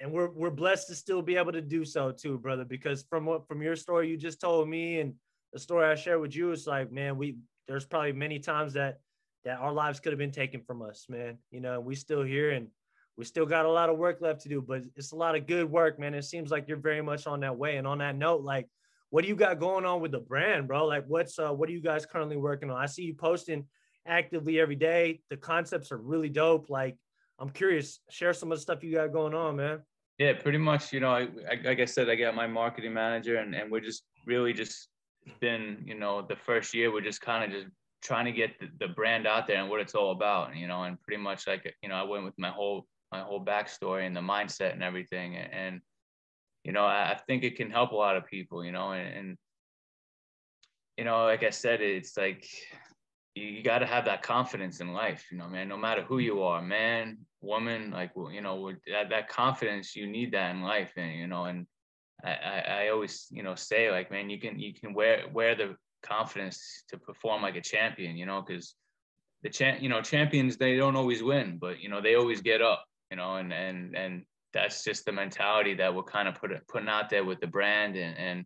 and we're blessed to still be able to do so too, brother, because from your story you just told me and the story I shared with you, it's like, man, there's probably many times that our lives could have been taken from us, man. We still here and we still got a lot of work left to do, but it's a lot of good work, man. It seems like you're very much on that way. And on that note, like, what do you got going on with the brand, bro? Like, what are you guys currently working on? I see you posting actively every day. The concepts are really dope. Like, I'm curious, share some of the stuff you got going on, man. yeah, pretty much, like I said, I got my marketing manager, and we're just really just, it's been, the first year, we're just kind of just trying to get the brand out there and what it's all about, and pretty much like, I went with my whole backstory and the mindset and everything. And I think it can help a lot of people, and like I said, it's like, you got to have that confidence in life, man, no matter who you are, man, woman, like, that confidence, you need that in life. And, and I always, say, like, man, you can wear the confidence to perform like a champion, because champions, they don't always win, but, they always get up, and that's just the mentality that we're kind of putting out there with the brand. And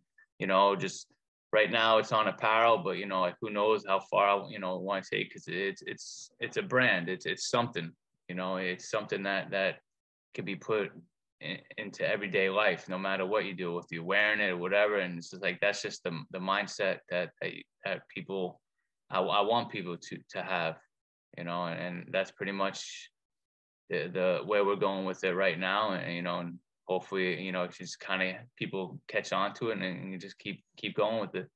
just right now it's on apparel, but, like, who knows how far I want to take, because it's a brand. It's something, it's something that can be put into everyday life, no matter what you do, if you're wearing it or whatever. And it's just like, that's just the mindset that people, I want people to have, and that's pretty much the where we're going with it right now. And and hopefully, just kind of people catch on to it, and just keep going with it.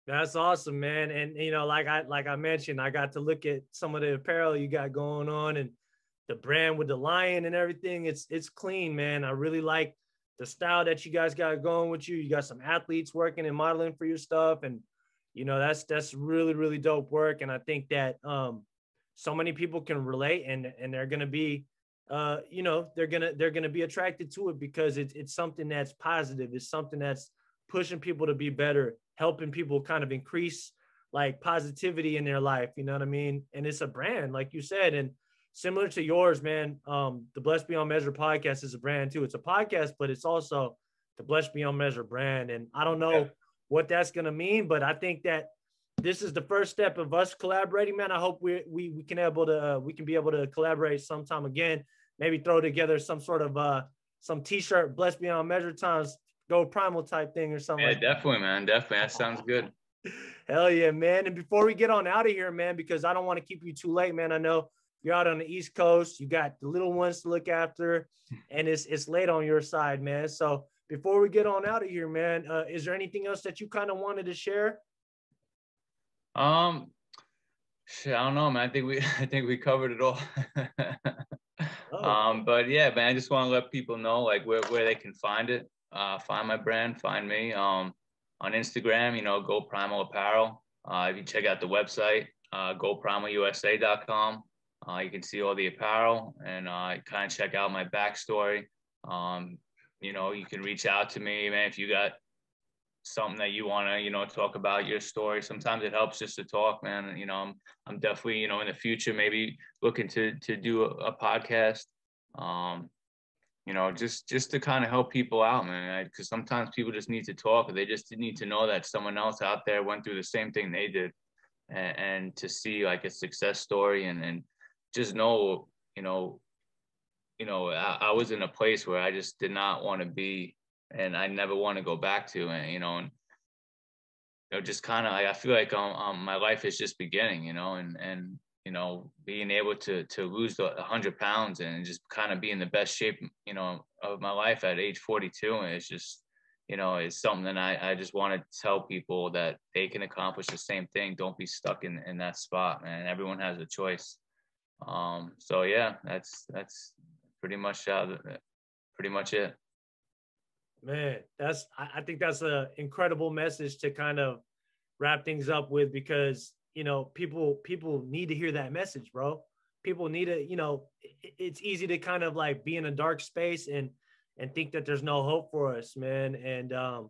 That's awesome, man. And like I mentioned, I got to look at some of the apparel you got going on and the brand with the lion and everything. It's clean, man. I really like the style that you guys got going with you. You got some athletes working and modeling for your stuff, and that's really, really dope work. And I think that so many people can relate, and they're gonna be they're gonna be attracted to it because it's something that's positive. It's something that's pushing people to be better, helping people kind of increase like positivity in their life. You know what I mean? And it's a brand, like you said, and similar to yours, man. The Blessed Beyond Measure podcast is a brand too. It's a podcast, but it's also the Blessed Beyond Measure brand. And I don't know what that's gonna mean, but I think that this is the first step of us collaborating, man. I hope we can be able to collaborate sometime again. Maybe throw together some sort of some t-shirt, Blessed Beyond Measure times Go Primal type thing or something. Yeah, like definitely, man. Definitely. That sounds good. Hell yeah, man. And before we get on out of here, man, because I don't want to keep you too late, man. I know you're out on the East Coast. You got the little ones to look after, and it's late on your side, man. So before we get on out of here, man, is there anything else that you kind of wanted to share? I don't know, man. I think we covered it all. But yeah, man, I just want to let people know, like, where they can find it. Find my brand, find me. On Instagram, Go Primal Apparel. If you check out the website, goprimalusa.com, you can see all the apparel and kind of check out my backstory. You can reach out to me, man, if you got something that you want to, talk about your story. Sometimes it helps just to talk, man. I'm definitely, in the future, maybe looking to do a podcast. you know, just to kind of help people out, man. Because sometimes people just need to talk. They just need to know that someone else out there went through the same thing they did, and to see like a success story, and just know, I was in a place where I just did not want to be, and I never want to go back to, and just kind of, I feel like my life is just beginning, and being able to lose the 100 pounds and just kind of be in the best shape, of my life at age 42. And it's just, it's something that I just want to tell people that they can accomplish the same thing. Don't be stuck in that spot, man. Everyone has a choice. So yeah, that's pretty much it. Man, I think that's an incredible message to kind of wrap things up with, because people need to hear that message, bro. People need to, it's easy to kind of like be in a dark space and think that there's no hope for us, man. And I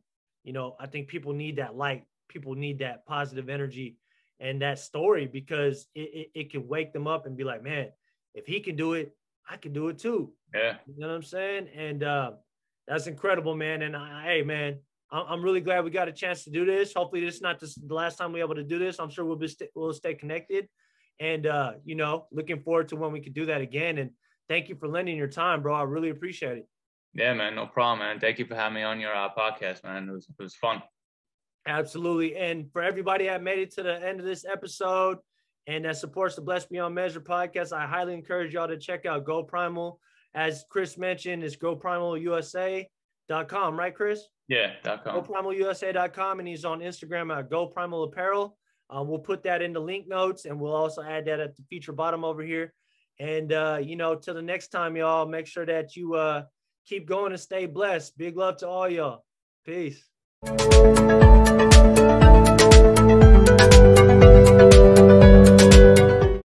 think people need that light. People need that positive energy and that story, because it can wake them up and be like, man, if he can do it, I can do it too. Yeah. You know what I'm saying? And that's incredible, man. And hey, man, I'm really glad we got a chance to do this. Hopefully this is not the last time we're able to do this. I'm sure we'll stay connected, and looking forward to when we can do that again. And thank you for lending your time, bro. I really appreciate it. Yeah, man, no problem, man. Thank you for having me on your podcast, man. It was fun. Absolutely. And for everybody that made it to the end of this episode and that supports the Blessed Beyond Measure podcast, I highly encourage y'all to check out Go Primal. As Chris mentioned, it's GoPrimalUSA.com, right, Chris? Yeah, .com. GoPrimalUSA.com, and he's on Instagram at Go Primal Apparel. We'll put that in the link notes, and we'll also add that at the feature bottom over here. And, till the next time, y'all, make sure that you keep going and stay blessed. Big love to all y'all. Peace.